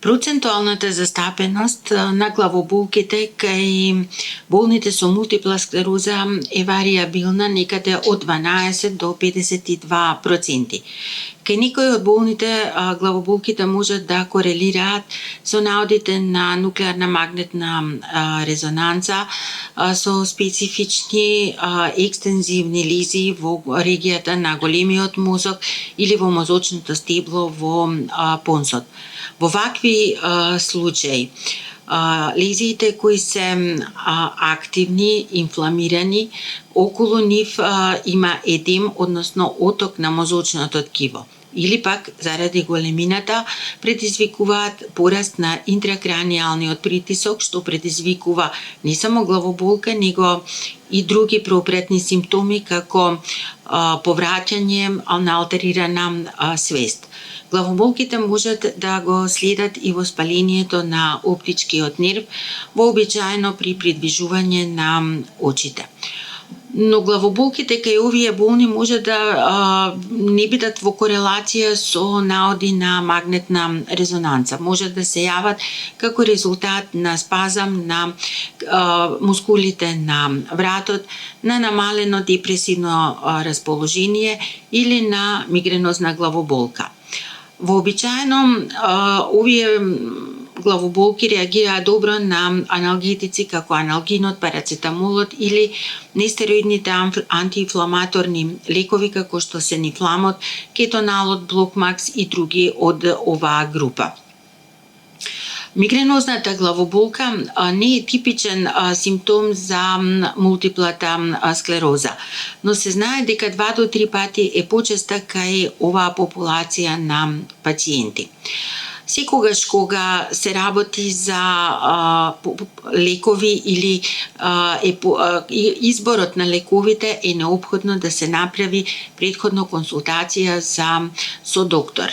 Процентуалната застапеност на главоболките кај болните со мултипла склероза е варијабилна некаде од 12 до 52%. Кај некои од болните главоболките можат да корелираат со наодите на нуклеарна магнетна резонанца со специфични екстензивни лезии во регијата на големиот мозок или во мозочното стебло во понсот. Во вакви случаи, лезиите кои се активни, инфламирани, околу нив има едем, односно оток на мозочното ткиво. Или пак, заради големината, предизвикуваат пораст на интракранијалниот притисок, што предизвикува не само главоболка, него и други преопретни симптоми, како повраќање на алтерирана свест. Главоболките можат да го следат и воспалението на оптичкиот нерв, вообичаено при придвижување на очите. Но главоболките кај овие болни може да не бидат во корелација со наоди на магнетна резонанца. Може да се јават како резултат на спазам на мускулите на вратот, на намалено депресивно расположение или на мигренозна главоболка. Вообичаено, овие главоболки реагираат добро на аналгетици како аналгинот, парацетамолот или нестероидните антиинфламаторни лекови како што се нифламот, кетоналот, блокмакс и други од оваа група. Мигренозната главоболка не е типичен симптом за мултиплата склероза, но се знае дека 2 до 3 пати е почеста кај оваа популација на пациенти. Секогаш кога се работи за лекови или изборот на лековите е неопходно да се направи претходно консултација со доктор.